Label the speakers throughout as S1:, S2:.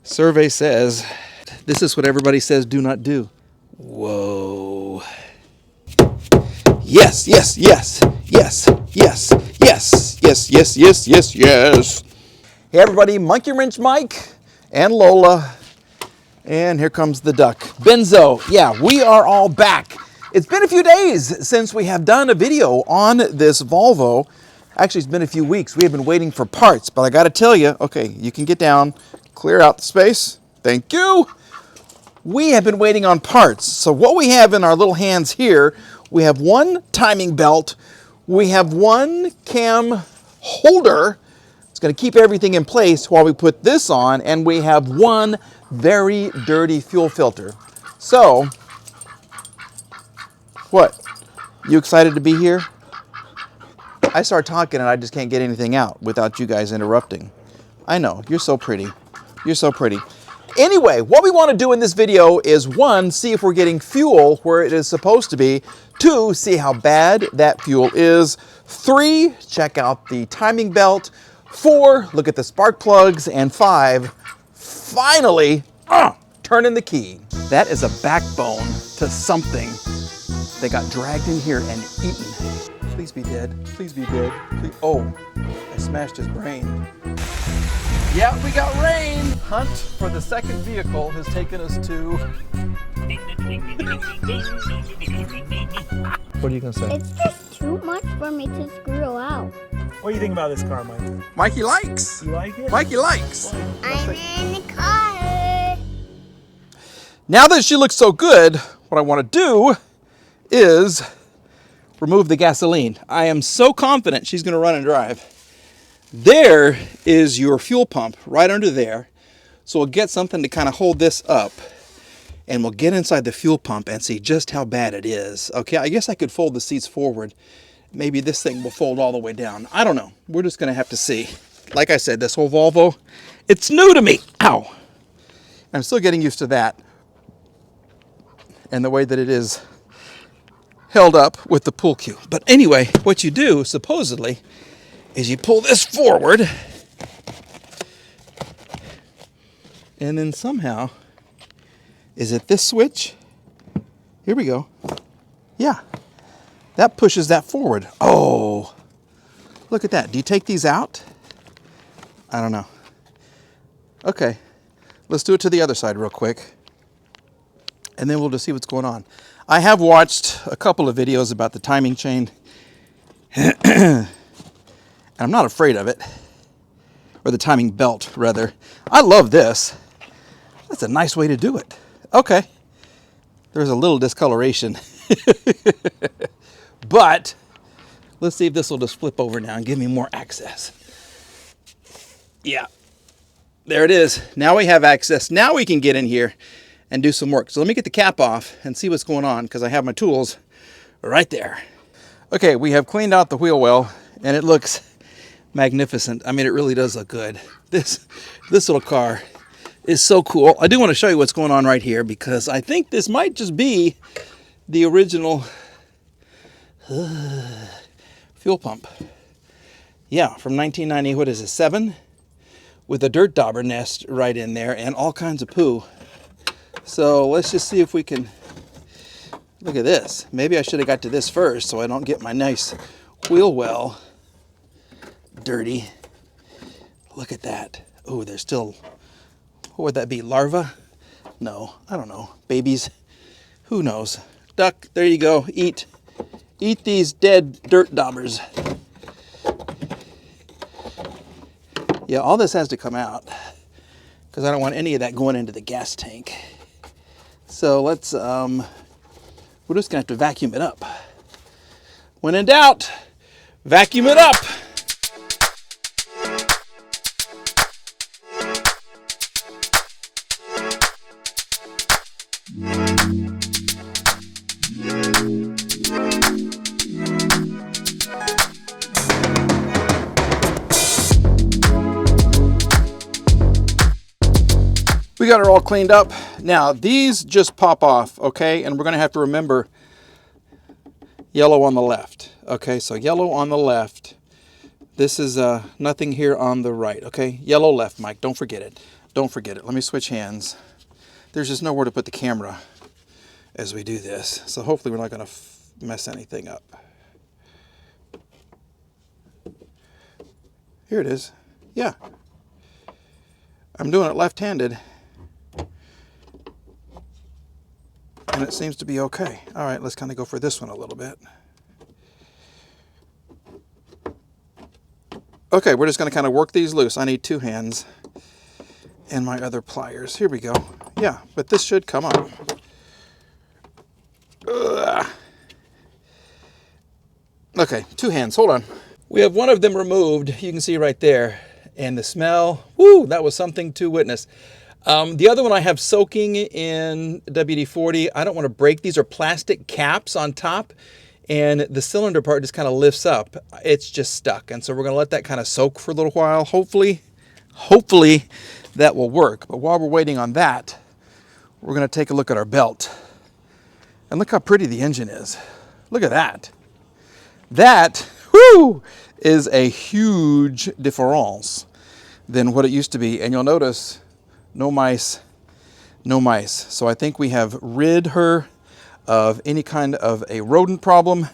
S1: Survey says, this is what everybody says do not do. Whoa. Yes, yes, yes, yes, yes, yes, yes, yes, yes, yes, yes. Hey everybody, Monkey Wrench Mike and Lola. And here comes the duck. Benzo, yeah, we are all back. It's been a few days since we have done a video on this Volvo. Actually, it's been a few weeks. We have been waiting for parts, but I gotta tell you, okay, you can get down, clear out the space. Thank you. We have been waiting on parts. So what we have in our little hands here, we have one timing belt, we have one cam holder. It's gonna keep everything in place while we put this on, and we have one very dirty fuel filter. So, what? You excited to be here? I start talking and I just can't get anything out without you guys interrupting. I know, you're so pretty. You're so pretty. Anyway, what we want to do in this video is 1, see if we're getting fuel where it is supposed to be. 2, see how bad that fuel is. 3, check out the timing belt. 4, look at the spark plugs. And 5, finally, turn in the key. That is a backbone to something that got dragged in here and eaten. Please be dead. Please be dead. Please. Oh, I smashed his brain. Yeah, we got rain. Hunt for the second vehicle has taken us to... What are you gonna say?
S2: It's just too much for me to screw out.
S3: What do you think about this car, Mike?
S1: Mikey likes.
S3: You like it?
S1: Mikey likes.
S2: I'm in the car.
S1: Now that she looks so good, what I want to do is remove the gasoline. I am so confident she's going to run and drive. There is your fuel pump right under there. So we'll get something to kind of hold this up, and we'll get inside the fuel pump and see just how bad it is. Okay, I guess I could fold the seats forward. Maybe this thing will fold all the way down. I don't know. We're just going to have to see. Like I said, this whole Volvo, it's new to me. Ow. I'm still getting used to that and the way that it is held up with the pull cue. But anyway, what you do, supposedly, is you pull this forward, and then somehow, is it this switch? Here we go. Yeah, that pushes that forward. Oh, look at that. Do you take these out? I don't know. Okay, let's do it to the other side real quick, and then we'll just see what's going on. I have watched a couple of videos about the timing chain, and I'm not afraid of it, or the timing belt, rather. I love this. That's a nice way to do it. Okay, there's a little discoloration, but let's see if this will just flip over now and give me more access. Yeah, there it is. Now we have access. Now we can get in here and do some work. So let me get the cap off and see what's going on, because I have my tools right there. Okay, we have cleaned out the wheel well, and it looks magnificent. I mean, it really does look good. This little car is so cool. I do want to show you what's going on right here, because I think this might just be the original fuel pump. Yeah, from 1990, what is it, 7? With a dirt dauber nest right in there and all kinds of poo. So let's just see if we can, look at this. Maybe I should have got to this first so I don't get my nice wheel well dirty. Look at that. Oh, there's still, what would that be, larvae? No, I don't know. Babies, who knows? Duck, there you go. Eat these dead dirt daubers. Yeah, all this has to come out, because I don't want any of that going into the gas tank. So let's, we're just gonna have to vacuum it up. When in doubt, vacuum it up. We got her all cleaned up. Now these just pop off, okay? And we're gonna have to remember yellow on the left. Okay, so yellow on the left. This is nothing here on the right, okay? Yellow left, Mike, don't forget it. Don't forget it. Let me switch hands. There's just nowhere to put the camera as we do this. So hopefully we're not going to mess anything up. Here it is. Yeah. I'm doing it left-handed. And it seems to be okay. All right, let's kind of go for this one a little bit. Okay, we're just going to kind of work these loose. I need 2 hands and my other pliers. Here we go. Yeah, but this should come up. Ugh. Okay, 2 hands. Hold on. We have one of them removed. You can see right there. And the smell, woo, that was something to witness. The other one I have soaking in WD-40. I don't want to break. These are plastic caps on top. And the cylinder part just kind of lifts up. It's just stuck. And so we're going to let that kind of soak for a little while. Hopefully that will work. But while we're waiting on that, we're going to take a look at our belt. And look how pretty the engine is. Look at that. That, whoo, is a huge difference than what it used to be. And you'll notice no mice, no mice. So I think we have rid her of any kind of a rodent problem.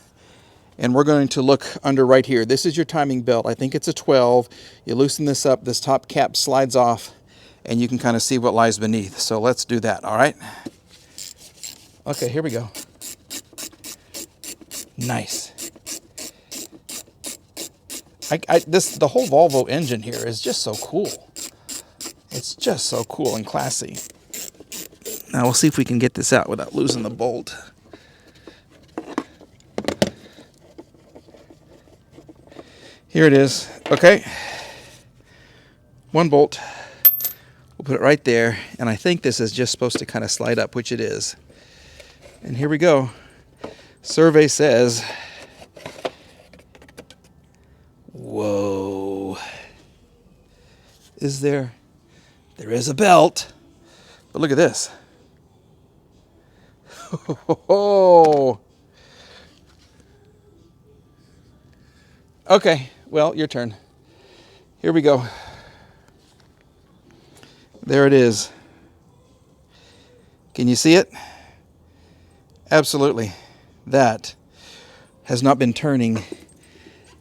S1: And we're going to look under right here. This is your timing belt. I think it's a 12. You loosen this up, this top cap slides off, and you can kind of see what lies beneath. So let's do that, all right? Okay, here we go. Nice. The whole Volvo engine here is just so cool. It's just so cool and classy. Now we'll see if we can get this out without losing the bolt. Here it is. Okay. 1 bolt. We'll put it right there. And I think this is just supposed to kind of slide up, which it is. And here we go. Survey says, whoa. Is there? There is a belt. But look at this. Oh. Okay, well, your turn. Here we go. There it is. Can you see it? Absolutely. That has not been turning,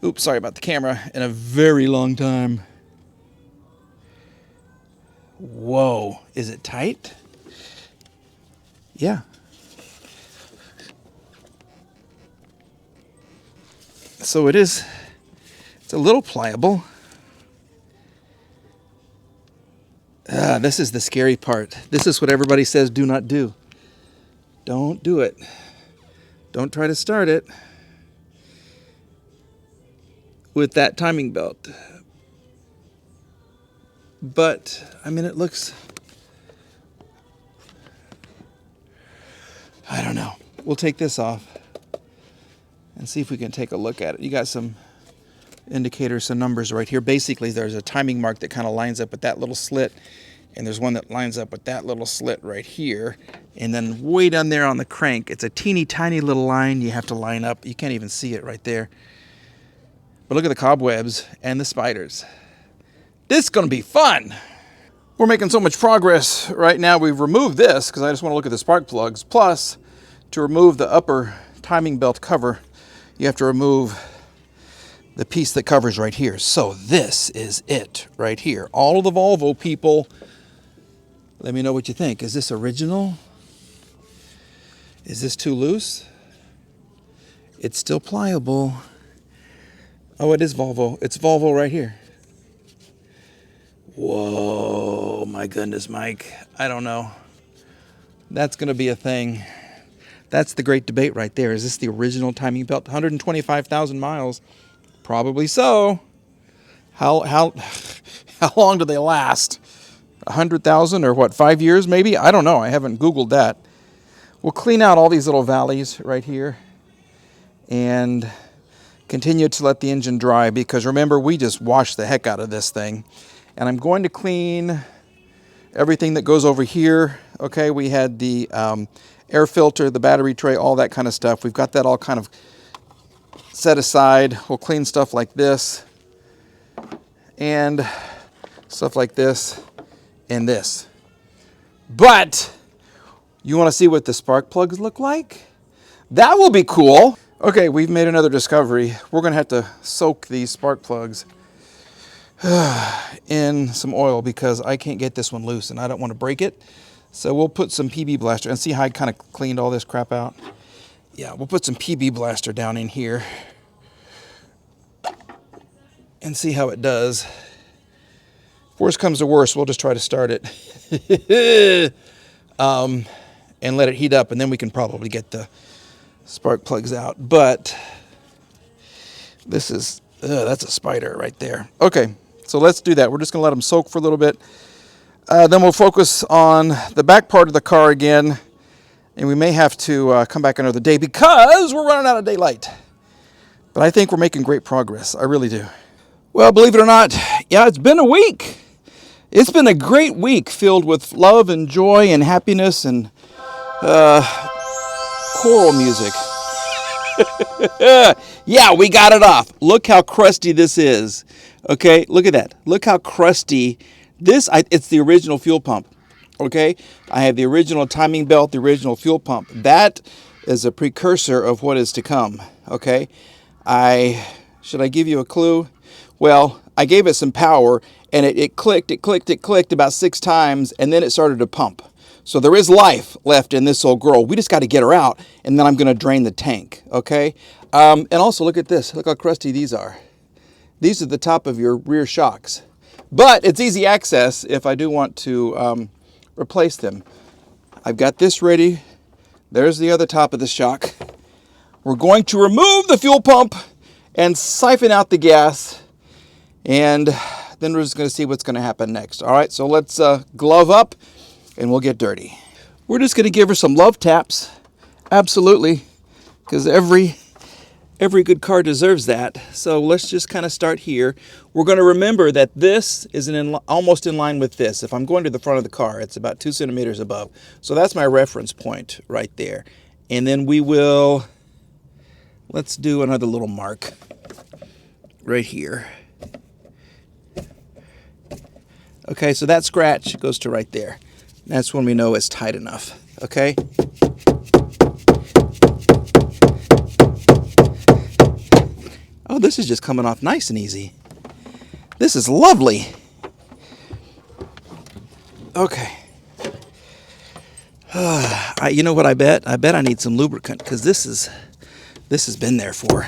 S1: oops, sorry about the camera, in a very long time. Whoa, is it tight? Yeah. So it is, it's a little pliable. This is the scary part. This is what everybody says do not do. Don't do it. Don't try to start it with that timing belt. But, I mean, it looks, I don't know. We'll take this off and see if we can take a look at it. You got some indicators, some numbers right here. Basically, there's a timing mark that kind of lines up with that little slit, and there's one that lines up with that little slit right here. And then way down there on the crank, it's a teeny tiny little line you have to line up. You can't even see it right there. But look at the cobwebs and the spiders. This is going to be fun. We're making so much progress right now. We've removed this because I just want to look at the spark plugs. Plus, to remove the upper timing belt cover, you have to remove the piece that covers right here. So this is it right here. All of the Volvo people, let me know what you think. Is this original? Is this too loose? It's still pliable. Oh, it is Volvo. It's Volvo right here. Whoa, my goodness, Mike. I don't know. That's going to be a thing. That's the great debate right there. Is this the original timing belt? 125,000 miles. Probably so. How long do they last? 100,000 or what, 5 years maybe? I don't know. I haven't Googled that. We'll clean out all these little valleys right here and continue to let the engine dry because remember, we just washed the heck out of this thing. And I'm going to clean everything that goes over here. Okay, we had the air filter, the battery tray, all that kind of stuff. We've got that all kind of set aside. We'll clean stuff like this and stuff like this and this. But you want to see what the spark plugs look like? That will be cool. Okay, we've made another discovery. We're going to have to soak these spark plugs in some oil because I can't get this one loose and I don't want to break it. So we'll put some PB Blaster and see how I kind of cleaned all this crap out. Yeah, we'll put some PB Blaster down in here and see how it does. Worst comes to worst, we'll just try to start it and let it heat up, and then we can probably get the spark plugs out. But this is, that's a spider right there. Okay, so let's do that. We're just going to let them soak for a little bit. Then we'll focus on the back part of the car again, and we may have to come back another day because we're running out of daylight. But I think we're making great progress. I really do. Well, believe it or not, yeah, it's been a week. It's been a great week filled with love and joy and happiness and choral music. Yeah, we got it off. Look how crusty this is. Okay, look at that. Look how crusty this. It's the original fuel pump. Okay, I have the original timing belt, the original fuel pump. That is a precursor of what is to come. Okay, should I give you a clue? Well, I gave it some power, and it clicked about 6 times, and then it started to pump. So there is life left in this old girl. We just got to get her out, and then I'm going to drain the tank, okay? And also, look at this. Look how crusty these are. These are the top of your rear shocks. But it's easy access if I do want to replace them. I've got this ready. There's the other top of the shock. We're going to remove the fuel pump and siphon out the gas. And then we're just going to see what's going to happen next. All right, so let's glove up and we'll get dirty. We're just going to give her some love taps. Absolutely, because every good car deserves that. So let's just kind of start here. We're going to remember that this is almost in line with this. If I'm going to the front of the car, it's about 2 centimeters above. So that's my reference point right there. And then let's do another little mark right here. Okay, so that scratch goes to right there. That's when we know it's tight enough, okay? Oh, this is just coming off nice and easy. This is lovely. Okay. You know what I bet? I bet I need some lubricant because this has been there for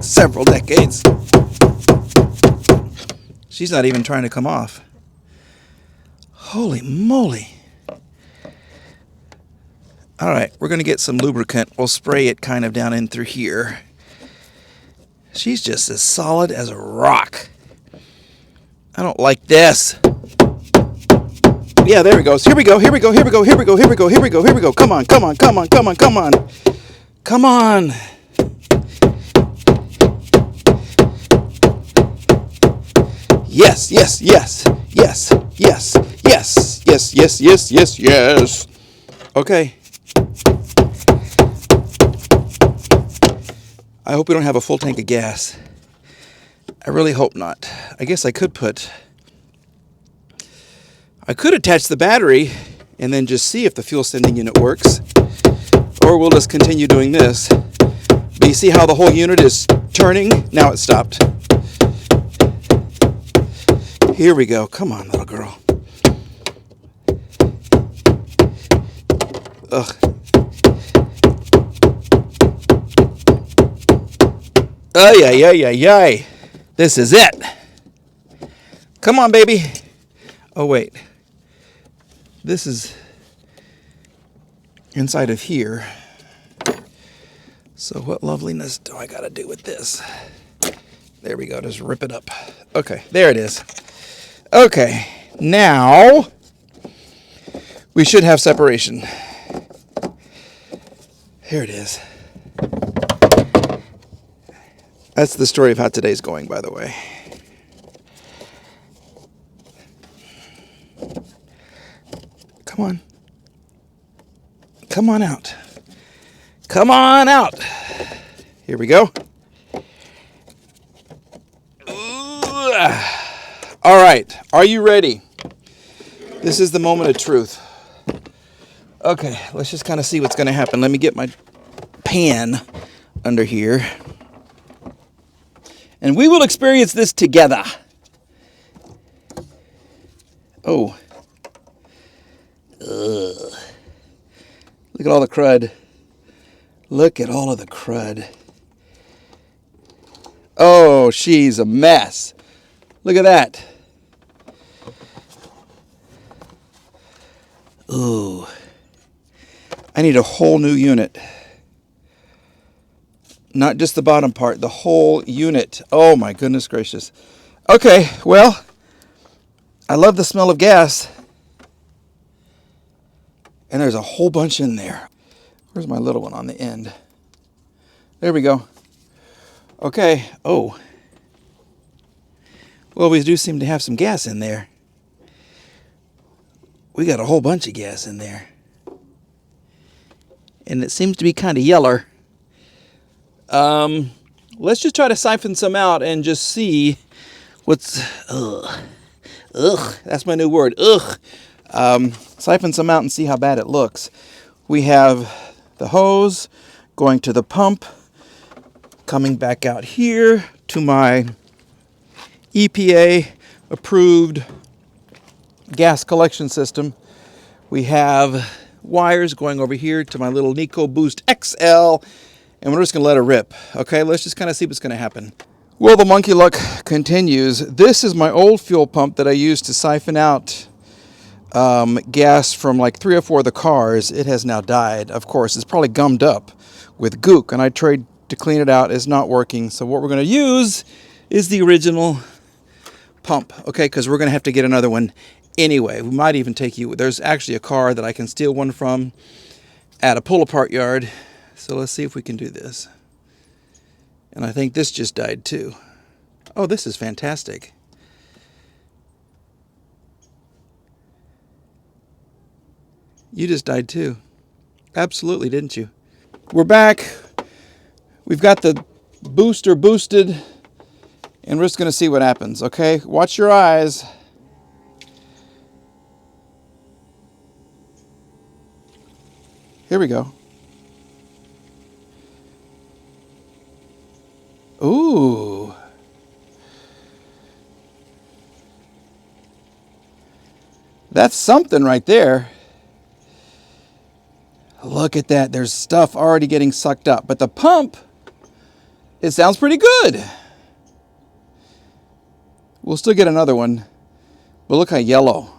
S1: several decades. She's not even trying to come off. Holy moly. All right, we're going to get some lubricant. We'll spray it kind of down in through here. She's just as solid as a rock. I don't like this. Yeah, there it goes. Here we go. Come on. Come on. Yes. Okay. I hope we don't have a full tank of gas. I really hope not. I guess I could attach the battery and then just see if the fuel sending unit works. Or we'll just continue doing this. But you see how the whole unit is turning? Now it stopped. Here we go. Come on, little girl. Ugh. Oh, yeah. This is it. Come on, baby. Oh, wait. This is inside of here. So what loveliness do I got to do with this? There we go. Just rip it up. Okay, there it is. Okay, now we should have separation. Here it is. That's the story of how today's going, by the way. Come on. Come on out. Come on out. Here we go. Ooh. All right, are you ready? This is the moment of truth. Okay, let's just kind of see what's going to happen. Let me get my pan under here. And we will experience this together. Oh. Ugh. Look at all the crud. Look at all of the crud. Oh, she's a mess. Look at that. Ooh. I need a whole new unit. Not just the bottom part, the whole unit. Oh my goodness gracious. Okay, well, I love the smell of gas. And there's a whole bunch in there. Where's my little one on the end? There we go. Okay, oh. Well, we do seem to have some gas in there. We got a whole bunch of gas in there. And it seems to be kind of yeller. Let's just try to siphon some out and just see what's... Ugh, that's my new word. Ugh. Siphon some out and see how bad it looks. We have the hose going to the pump, coming back out here to my EPA approved gas collection system. We have wires going over here to my little Nico Boost XL, and we're just going to let it rip. Okay, let's just kind of see what's going to happen. Well, the monkey luck continues. This is my old fuel pump that I used to siphon out gas from like 3 or 4 of the cars. It has now died. Of course, it's probably gummed up with gook, and I tried to clean it out. It's not working. So what we're going to use is the original pump, okay, because we're going to have to get another one anyway. We might even take you, there's actually a car that I can steal one from at a pull-apart yard. So let's see if we can do this. And I think this just died too. Oh, this is fantastic. You just died too. Absolutely, didn't you? We're back. We've got the booster boosted, and we're just going to see what happens, okay? Watch your eyes. Here we go. Ooh. That's something right there. Look at that. There's stuff already getting sucked up. But the pump, it sounds pretty good. We'll still get another one. But look how yellow.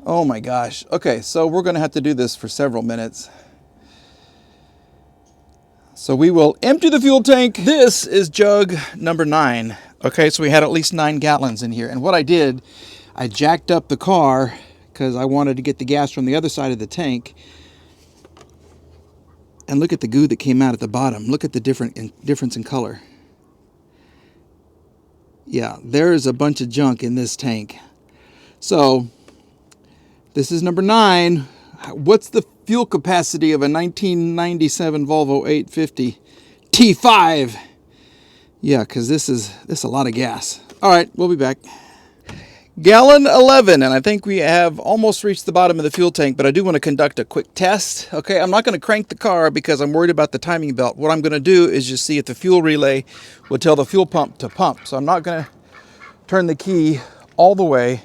S1: Oh my gosh. Okay, so we're going to have to do this for several minutes. So we will empty the fuel tank. This is jug number 9. Okay, so we had at least 9 gallons in here. And what I did, I jacked up the car because I wanted to get the gas from the other side of the tank. And look at the goo that came out at the bottom. Look at the difference in color. Yeah, there is a bunch of junk in this tank. So this is number 9. What's the fuel capacity of a 1997 Volvo 850 T5? Yeah, because this is a lot of gas. All right, we'll be back. Gallon 11, and I think we have almost reached the bottom of the fuel tank, but I do want to conduct a quick test. Okay, I'm not going to crank the car because I'm worried about the timing belt. What I'm going to do is just see if the fuel relay will tell the fuel pump to pump. So I'm not going to turn the key all the way,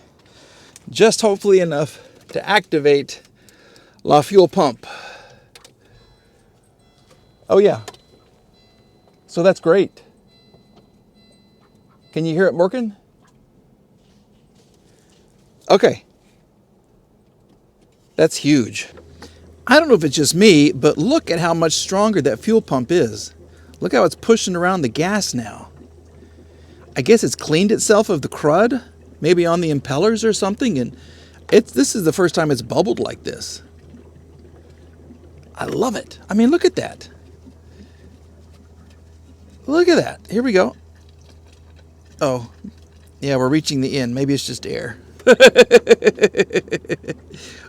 S1: just hopefully enough to activate La Fuel Pump. Oh yeah. So that's great. Can you hear it working? Okay. That's huge. I don't know if it's just me, but look at how much stronger that fuel pump is. Look how it's pushing around the gas now. I guess it's cleaned itself of the crud, maybe on the impellers or something, and this is the first time it's bubbled like this. I love it. I mean, look at that. Look at that. Here we go. Oh, yeah, we're reaching the end. Maybe it's just air.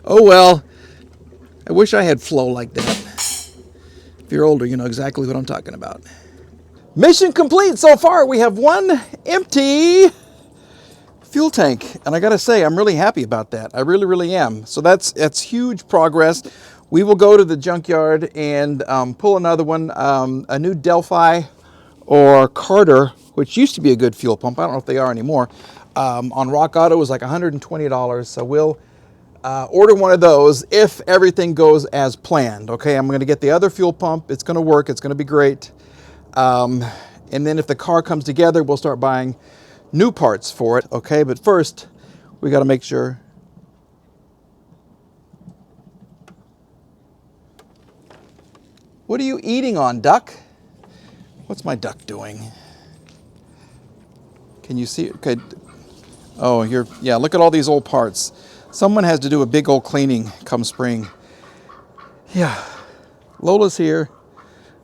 S1: Oh, well. I wish I had flow like that. If you're older, you know exactly what I'm talking about. Mission complete so far. We have one empty fuel tank. And I gotta say, I'm really happy about that. I really, really am. So that's huge progress. We will go to the junkyard and pull another one, a new Delphi or Carter, which used to be a good fuel pump. I don't know if they are anymore. On Rock Auto, it was like $120. So we'll order one of those if everything goes as planned. Okay, I'm going to get the other fuel pump. It's going to work. It's going to be great. And then if the car comes together, we'll start buying new parts for it. Okay, but first we got to make sure. What are you eating on, duck? What's my duck doing? Can you see? Okay. Oh, yeah, look at all these old parts. Someone has to do a big old cleaning come spring. Yeah, Lola's here.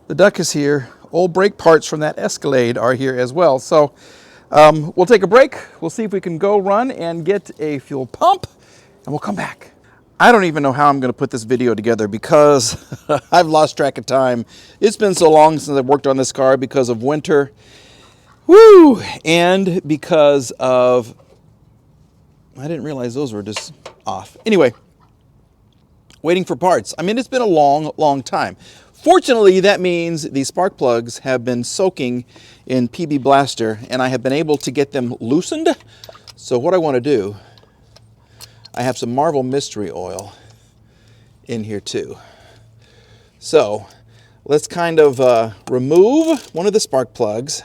S1: The duck is here. Old brake parts from that Escalade are here as well. So we'll take a break. We'll see if we can go run and get a fuel pump, and we'll come back. I don't even know how I'm going to put this video together because I've lost track of time. It's been so long since I've worked on this car because of winter. Woo! And because of, I didn't realize those were just off. Anyway, waiting for parts. I mean, it's been a long, long time. Fortunately, that means the spark plugs have been soaking in PB Blaster, and I have been able to get them loosened. So what I want to do, I have some Marvel Mystery Oil in here too. So let's kind of remove one of the spark plugs.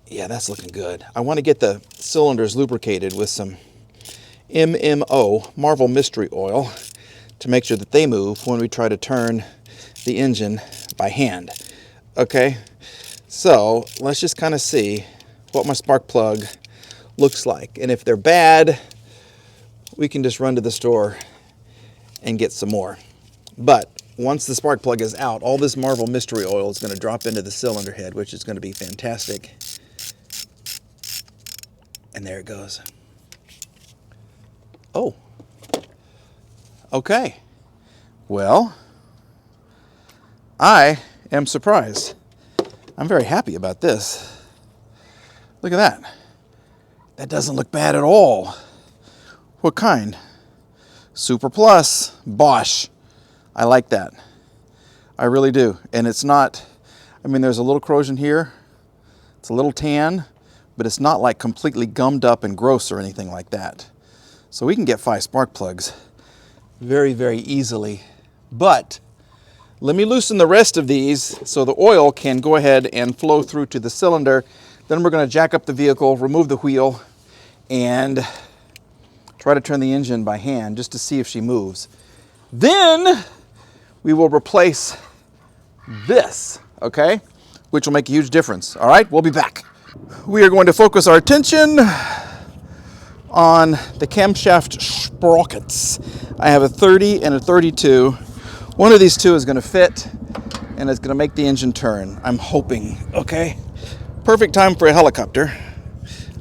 S1: Yeah, that's looking good. I want to get the cylinders lubricated with some MMO, Marvel Mystery Oil, to make sure that they move when we try to turn the engine by hand. Okay, so let's just kind of see what my spark plug looks like. And if they're bad, we can just run to the store and get some more. But once the spark plug is out, all this Marvel Mystery Oil is going to drop into the cylinder head, which is going to be fantastic. And there it goes. Oh. Okay. Well, I am surprised. I'm very happy about this. Look at that. That doesn't look bad at all. What kind? Super Plus. Bosch. I like that. I really do. And it's not, I mean, there's a little corrosion here. It's a little tan, but it's not like completely gummed up and gross or anything like that. So we can get 5 spark plugs very, very easily. But let me loosen the rest of these so the oil can go ahead and flow through to the cylinder. Then we're going to jack up the vehicle, remove the wheel, and try to turn the engine by hand just to see if she moves. Then we will replace this, okay? Which will make a huge difference. All right, we'll be back. We are going to focus our attention on the camshaft sprockets. I have a 30 and a 32. One of these two is going to fit, and it's going to make the engine turn. I'm hoping, okay? Perfect time for a helicopter.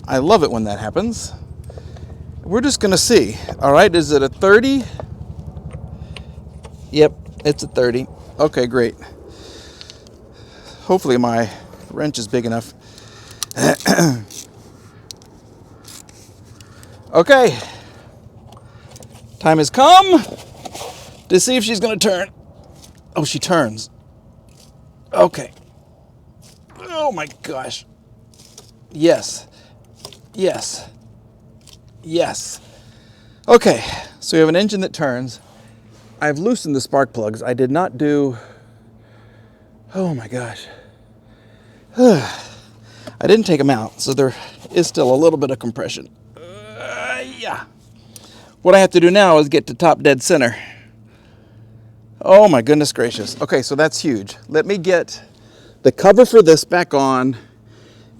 S1: I love it when that happens. We're just going to see. All right, is it a 30? Yep, it's a 30. Okay, great. Hopefully my wrench is big enough. Okay, time has come to see if she's going to turn. Oh, she turns. Okay. Oh my gosh. Yes. Yes. Yes. Okay, so we have an engine that turns. I've loosened the spark plugs. I did not do, oh my gosh. I didn't take them out, so there is still a little bit of compression. Yeah. What I have to do now is get to top dead center. Oh my goodness gracious. Okay, so that's huge. Let me get the cover for this back on,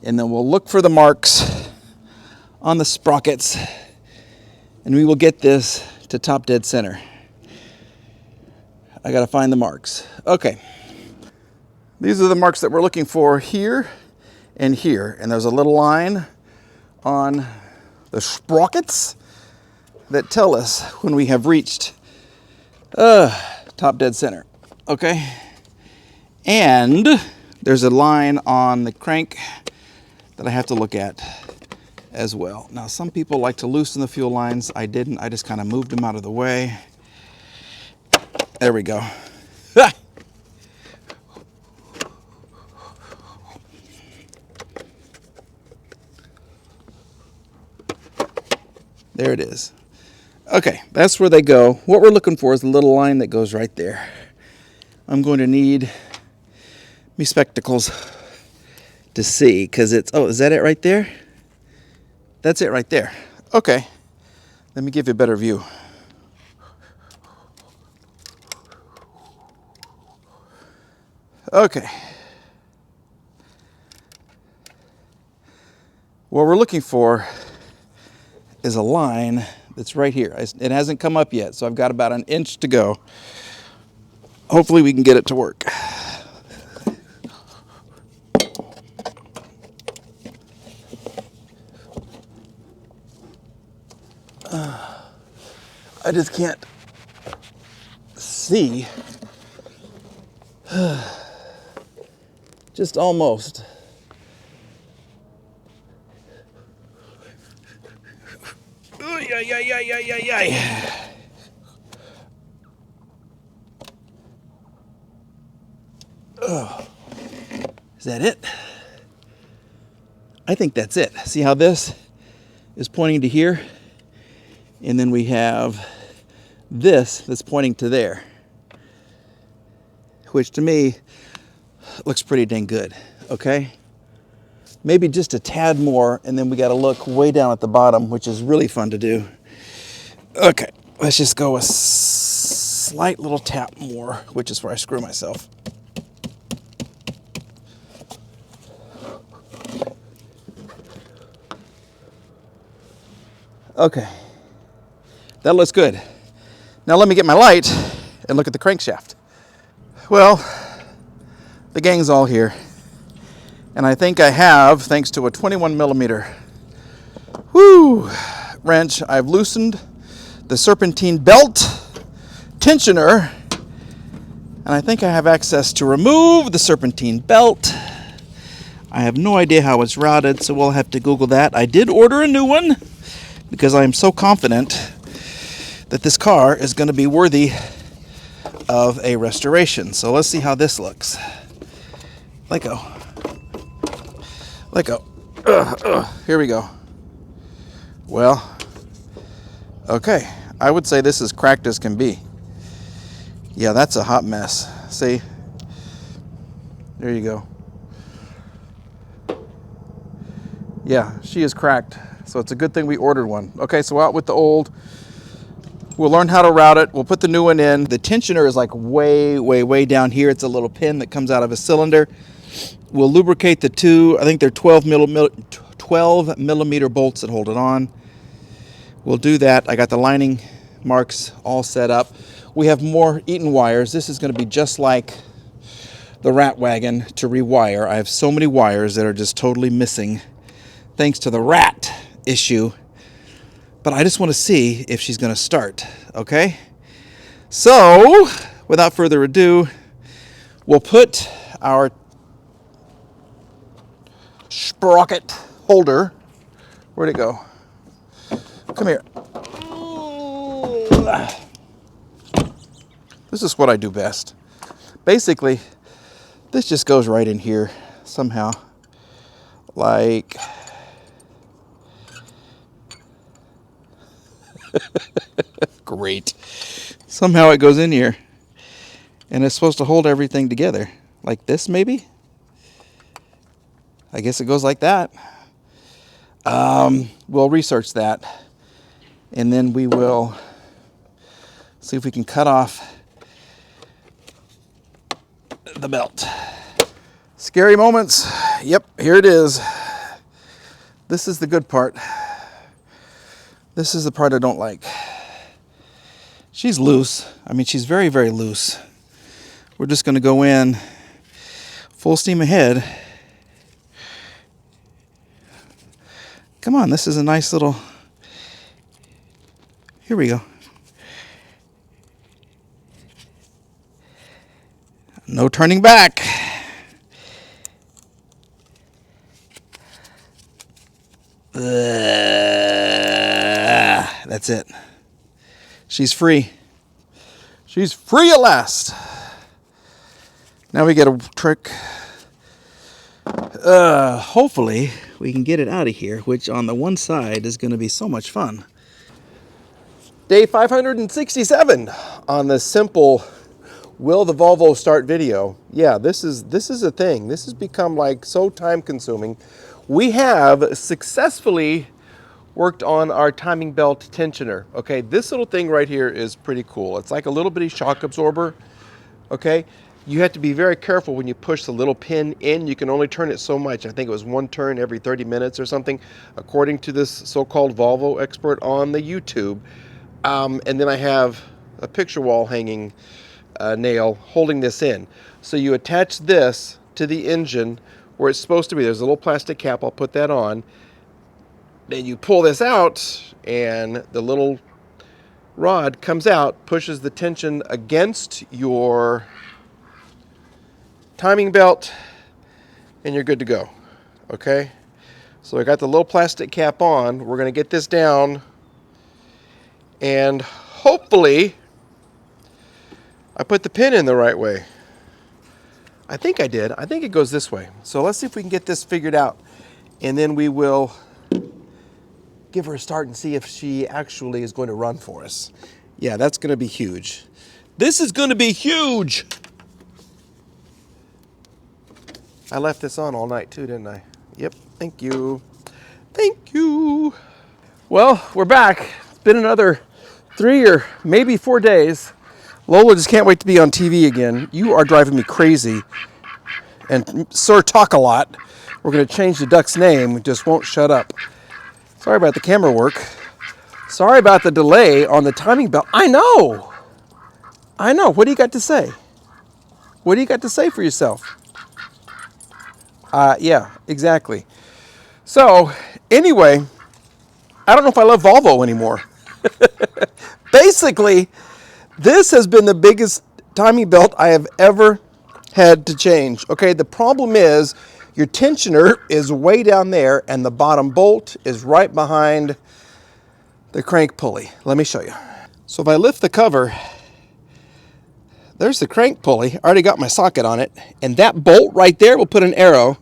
S1: and then we'll look for the marks on the sprockets, and we will get this to top dead center. I gotta find the marks. Okay. These are the marks that we're looking for here and here. And there's a little line on the sprockets that tell us when we have reached top dead center. Okay. And there's a line on the crank that I have to look at. as well. Now, some people like to loosen the fuel lines. I didn't. I just kind of moved them out of the way. There we go. There it is. Okay, that's where they go. What we're looking for is the little line that goes right there. I'm going to need me spectacles to see, because it's, oh, is that it right there? That's it right there. Okay, let me give you a better view. Okay. What we're looking for is a line that's right here. It hasn't come up yet, so I've got about an inch to go. Hopefully we can get it to work. I just can't see. Just almost. Oh, is that it? I think that's it. See how this is pointing to here? And then we have this that's pointing to there, which to me looks pretty dang good, okay? Maybe just a tad more, and then we got to look way down at the bottom, which is really fun to do. Okay, let's just go a slight little tap more, which is where I screw myself. Okay, that looks good. Now let me get my light and look at the crankshaft. Well, the gang's all here. And I think I have, thanks to a 21 millimeter wrench, I've loosened the serpentine belt tensioner. And I think I have access to remove the serpentine belt. I have no idea how it's routed, so we'll have to Google that. I did order a new one because I am so confident that this car is going to be worthy of a restoration. So let's see how this looks. Let go. Let go. Here we go. Well, okay. I would say this is cracked as can be. Yeah, that's a hot mess. See? There you go. Yeah, she is cracked. So it's a good thing we ordered one. Okay, so out with the old. We'll learn how to route it. We'll put the new one in. The tensioner is like way down here. It's a little pin that comes out of a cylinder. We'll lubricate the two. I think they're 12 millimeter bolts that hold it on. We'll do that. I got the lining marks all set up. We have more Eaton wires. This is going to be just like the rat wagon to rewire. I have so many wires that are just totally missing thanks to the rat issue. But I just want to see if she's going to start, okay? So, without further ado, we'll put our sprocket holder. Where'd it go? Come here. This is what I do best. Basically, this just goes right in here somehow. Like... Great. Somehow it goes in here. And it's supposed to hold everything together. Like this, maybe? I guess it goes like that. We'll research that. And then we will see if we can cut off the belt. Scary moments. Yep, here it is. This is the good part. This is the part I don't like. She's loose. I mean, she's very loose. We're just going to go in full steam ahead. Come on, this is a nice little... Here we go. No turning back. That's it. She's free. She's free at last. Now we get a trick. Hopefully we can get it out of here, which on the one side is going to be so much fun. Day 567 on the simple will the Volvo start video. Yeah, this is a thing. This has become like so time consuming. We have successfully worked on our timing belt tensioner. Okay, this little thing right here is pretty cool. It's like a little bitty shock absorber. Okay, you have to be very careful when you push the little pin in. You can only turn it so much. I think it was one turn every 30 minutes or something, according to this so-called Volvo expert on the YouTube. And then I have a picture wall hanging nail holding this in. So you attach this to the engine where it's supposed to be. There's a little plastic cap. I'll put that on. Then you pull this out and the little rod comes out, pushes the tension against your timing belt, and you're good to go. Okay, so I got the little plastic cap on. We're going to get this down, and hopefully I put the pin in the right way. I think I did. I think it goes this way. So let's see if we can get this figured out, and then we will give her a start and see if she actually is going to run for us. Yeah, that's going to be huge. This is going to be huge. I left this on all night too, didn't I? Yep, thank you. Thank you. Well, we're back. It's been another 3 or maybe 4 days. Lola just can't wait to be on TV again. You are driving me crazy. And Sir Talk a Lot. We're going to change the duck's name. We just won't shut up. Sorry about the camera work. Sorry about the delay on the timing belt. I know. What do you got to say? What do you got to say for yourself? Yeah, exactly. So, anyway, I don't know if I love Volvo anymore. Basically, this has been the biggest timing belt I have ever had to change. Okay, the problem is your tensioner is way down there and the bottom bolt is right behind the crank pulley. Let me show you. So if I lift the cover, there's the crank pulley. I already got my socket on it. And that bolt right there, we'll put an arrow,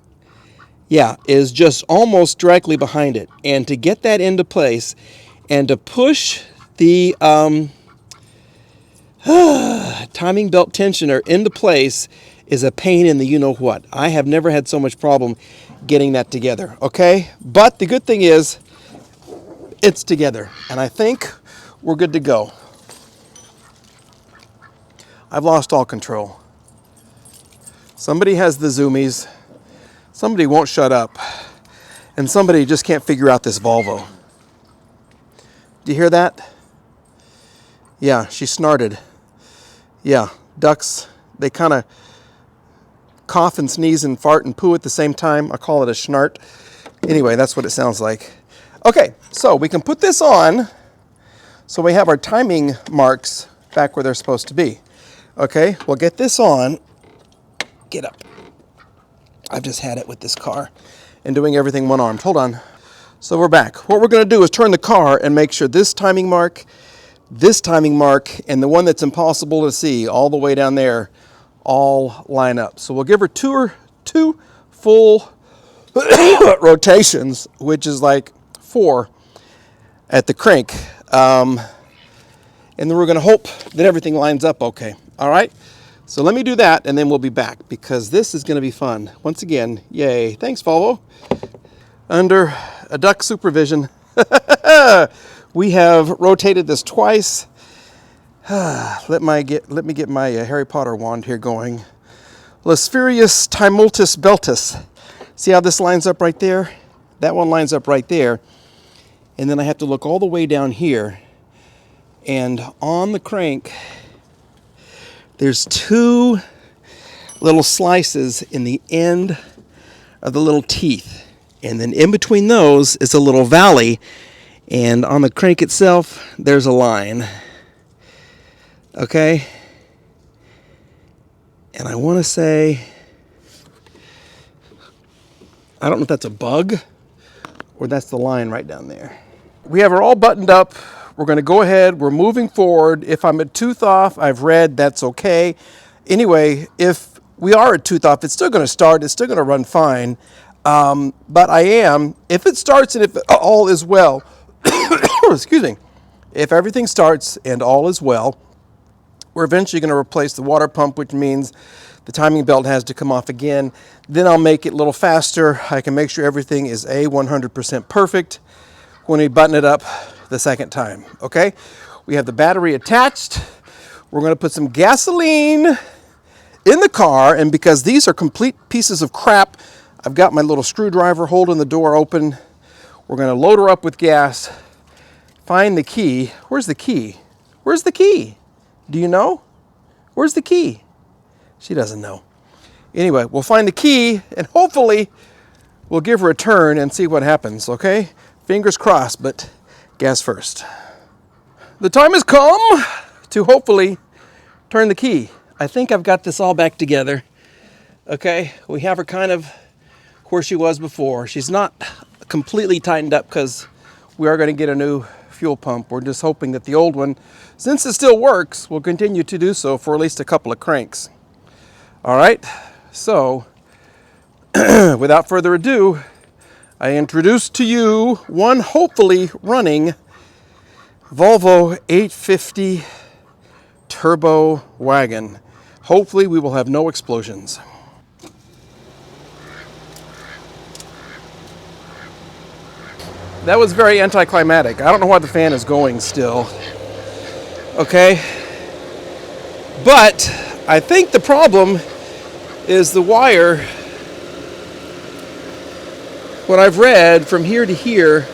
S1: yeah, is just almost directly behind it. And to get that into place and to push the timing belt tensioner into place is a pain in the you-know-what. I have never had so much problem getting that together, okay? But the good thing is, it's together, and I think we're good to go. I've lost all control. Somebody has the zoomies, somebody won't shut up, and somebody just can't figure out this Volvo. Do you hear that? Yeah, she snarted. Yeah, ducks, they kind of cough and sneeze and fart and poo at the same time. I call it a schnart. Anyway, that's what it sounds like. Okay, so we can put this on so we have our timing marks back where they're supposed to be. Okay, we'll get this on. Get up. I've just had it with this car and doing everything one-armed. Hold on. So we're back. What we're going to do is turn the car and make sure this timing mark, and the one that's impossible to see all the way down there all line up. So we'll give her two full rotations, which is like 4 at the crank. And then we're going to hope that everything lines up okay. All right? So let me do that, and then we'll be back, because this is going to be fun. Once again, yay. Thanks, Volvo. Under a duck supervision, we have rotated this twice. Let me get my Harry Potter wand here going. Laspherius Timultus Beltus. See how this lines up right there? That one lines up right there. And then I have to look all the way down here. And on the crank, there's 2 little slices in the end of the little teeth. And then in between those is a little valley. And on the crank itself, there's a line. Okay? And I want to say, I don't know if that's a bug Or that's the line right down there. We have her all buttoned up. We're going to go ahead. We're moving forward. If I'm a tooth off, I've read, that's okay. Anyway, if we are a tooth off, it's still going to start. It's still going to run fine. But I am, if it starts and if all is well, excuse me, if everything starts and all is well, we're eventually going to replace the water pump, which means the timing belt has to come off again. Then I'll make it a little faster. I can make sure everything is 100% perfect when we button it up the second time, okay? We have the battery attached. We're going to put some gasoline in the car, and because these are complete pieces of crap, I've got my little screwdriver holding the door open. We're going to load her up with gas, find the key. Where's the key? Where's the key? Do you know? Where's the key? She doesn't know. Anyway, we'll find the key and hopefully we'll give her a turn and see what happens, okay? Fingers crossed, but gas first. The time has come to hopefully turn the key. I think I've got this all back together. Okay, we have her kind of where she was before. She's not completely tightened up because we are going to get a new fuel pump. We're just hoping that the old one, since it still works, will continue to do so for at least a couple of cranks. All right, so without further ado, I introduce to you one hopefully running Volvo 850 turbo wagon. Hopefully we will have no explosions. That was very anticlimactic. I don't know why the fan is going still. Okay. But I think the problem is the wire. What I've read from here to here,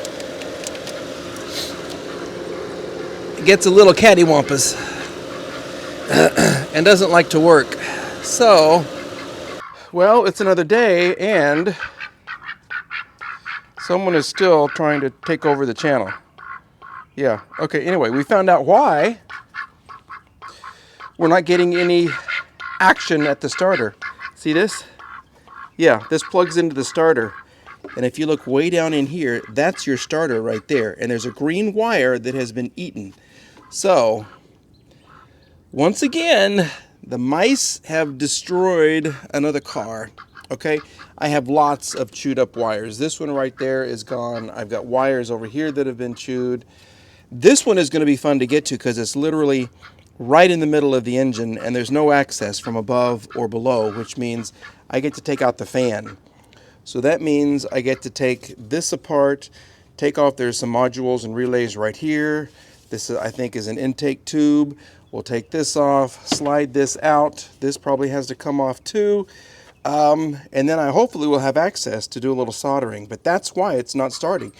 S1: it gets a little cattywampus and doesn't like to work. So, well, it's another day and someone is still trying to take over the channel. Yeah, okay, anyway, we found out why we're not getting any action at the starter. See this? Yeah, this plugs into the starter. And if you look way down in here, that's your starter right there. And there's a green wire that has been eaten. So, once again, the mice have destroyed another car. Okay, I have lots of chewed up wires. This one right there is gone. I've got wires over here that have been chewed. This one is going to be fun to get to because it's literally right in the middle of the engine and there's no access from above or below, which means I get to take out the fan. So that means I get to take this apart, take off, there's some modules and relays right here. This, I think, is an intake tube. We'll take this off, slide this out. This probably has to come off too. And then I hopefully will have access to do a little soldering, but that's why it's not starting.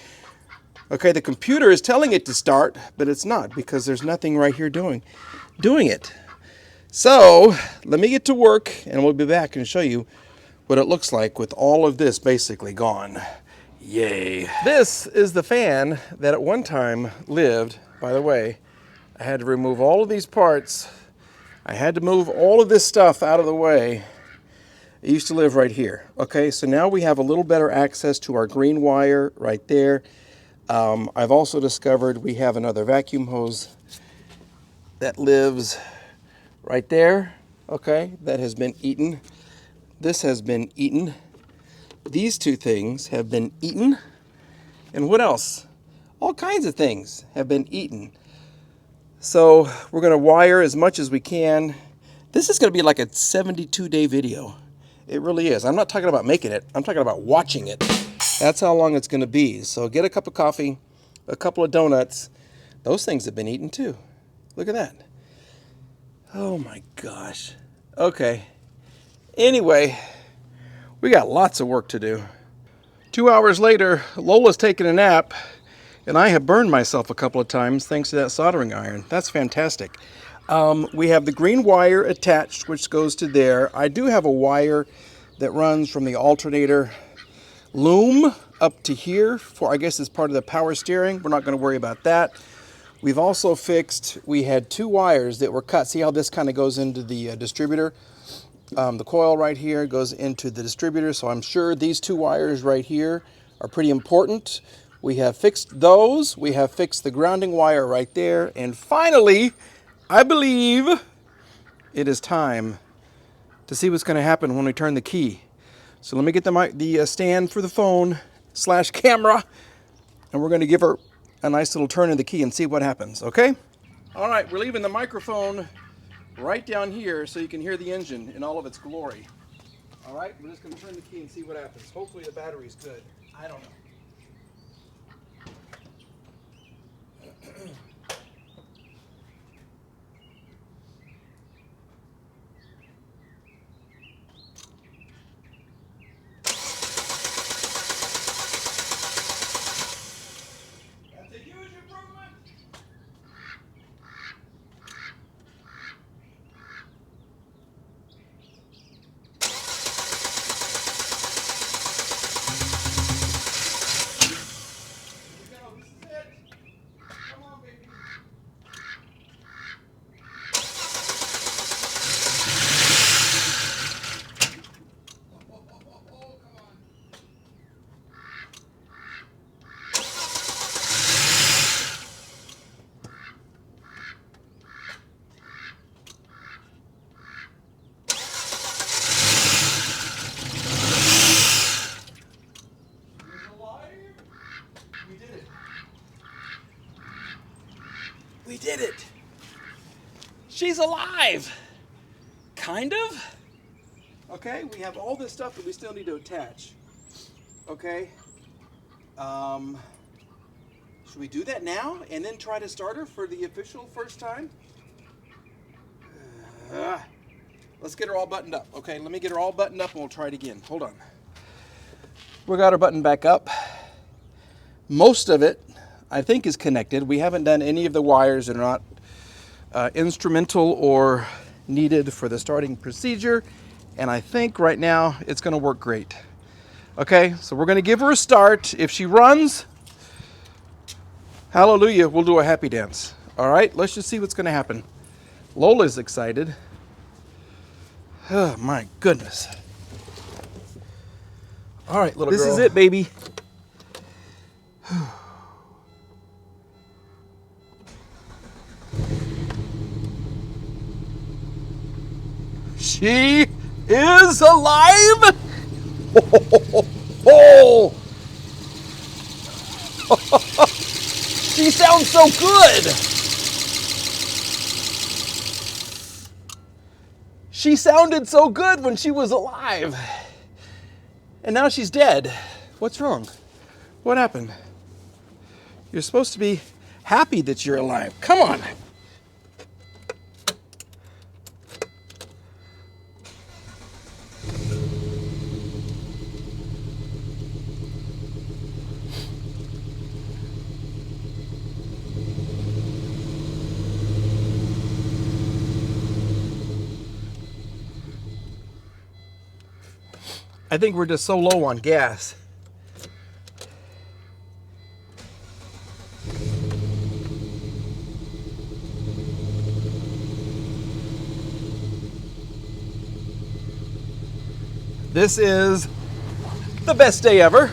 S1: Okay, the computer is telling it to start, but it's not because there's nothing right here doing it. So let me get to work and we'll be back and show you what it looks like with all of this basically gone. Yay. This is the fan that at one time lived. By the way, I had to remove all of these parts. I had to move all of this stuff out of the way. It used to live right here. Okay, so now we have a little better access to our green wire right there. I've also discovered we have another vacuum hose that lives right there. Okay, that has been eaten. This has been eaten. These two things have been eaten. And what else? All kinds of things have been eaten. So we're going to wire as much as we can. This is going to be like a 72-day video. It really is. I'm not talking about making it. I'm talking about watching it. That's how long it's going to be. So get a cup of coffee, a couple of donuts. Those things have been eaten too. Look at that. Oh my gosh. Okay. Anyway, we got lots of work to do. 2 hours later, Lola's taking a nap, and I have burned myself a couple of times thanks to that soldering iron. That's fantastic. We have the green wire attached, which goes to there. I do have a wire that runs from the alternator loom up to here for, I guess, as part of the power steering. We're not going to worry about that. We've also fixed, we had two wires that were cut. See how this kind of goes into the distributor? The coil right here goes into the distributor, so I'm sure these two wires right here are pretty important. We have fixed those. We have fixed the grounding wire right there. And finally, I believe it is time to see what's going to happen when we turn the key. So let me get the stand for the phone / camera, and we're going to give her a nice little turn of the key and see what happens, okay? All right, we're leaving the microphone right down here so you can hear the engine in all of its glory. All right, we're just going to turn the key and see what happens. Hopefully the battery's good. I don't know. That's a huge improvement. We did it. She's alive. Kind of. Okay, we have all this stuff that we still need to attach. Okay. Should we do that now and then try to start her for the official first time? Let's get her all buttoned up. Okay, let me get her all buttoned up and we'll try it again. Hold on. We got her buttoned back up. Most of it, I think, is connected. We haven't done any of the wires that are not instrumental or needed for the starting procedure. And I think right now it's going to work great. Okay, so we're going to give her a start. If she runs, hallelujah, we'll do a happy dance. All right, let's just see what's going to happen. Lola's excited. Oh, my goodness. All right, little girl. This is it, baby. She is alive. Oh. She sounds so good. She sounded so good when she was alive. And now she's dead. What's wrong? What happened? You're supposed to be happy that you're alive. Come on. I think we're just so low on gas. This is the best day ever.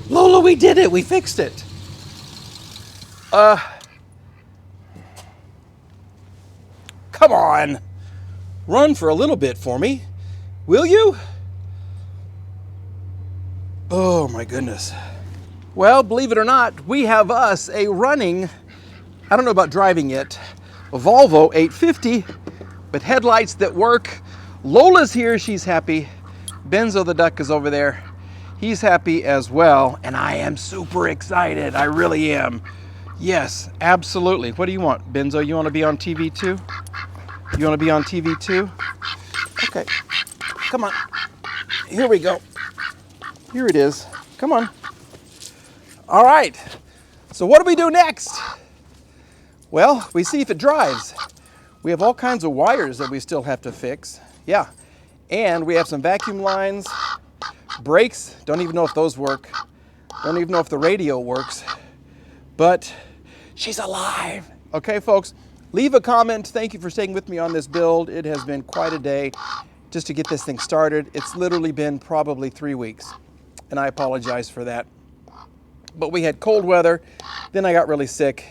S1: Lola, we did it. We fixed it. Come on. Run for a little bit for me. Will you? Oh my goodness. Well, believe it or not, we have us a running, I don't know about driving yet, a Volvo 850, but headlights that work. Lola's here, she's happy. Benzo the duck is over there. He's happy as well, and I am super excited. I really am. Yes, absolutely. What do you want, Benzo? You want to be on TV too? You want to be on TV too? Okay, come on. Here we go. Here it is. Come on. All right. So what do we do next? Well, we see if it drives. We have all kinds of wires that we still have to fix. Yeah. And we have some vacuum lines, brakes. Don't even know if those work. Don't even know if the radio works. But she's alive. Okay, folks, leave a comment. Thank you for staying with me on this build. It has been quite a day just to get this thing started. It's literally been probably 3 weeks. and I apologize for that. But we had cold weather, then I got really sick,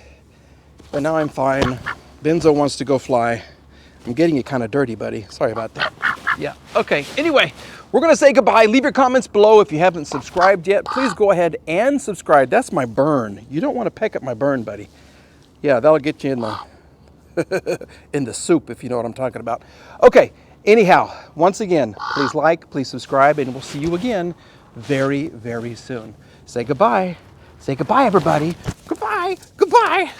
S1: but now I'm fine. Benzo wants to go fly. I'm getting you kind of dirty, buddy. Sorry about that. Yeah, okay. Anyway, we're going to say goodbye. Leave your comments below if you haven't subscribed yet. Please go ahead and subscribe. That's my burn. You don't want to peck at my burn, buddy. Yeah, that'll get you in the in the soup, if you know what I'm talking about. Okay, anyhow, once again, please like, please subscribe, and we'll see you again very, very soon. Say goodbye. Say goodbye, everybody. Goodbye. Goodbye.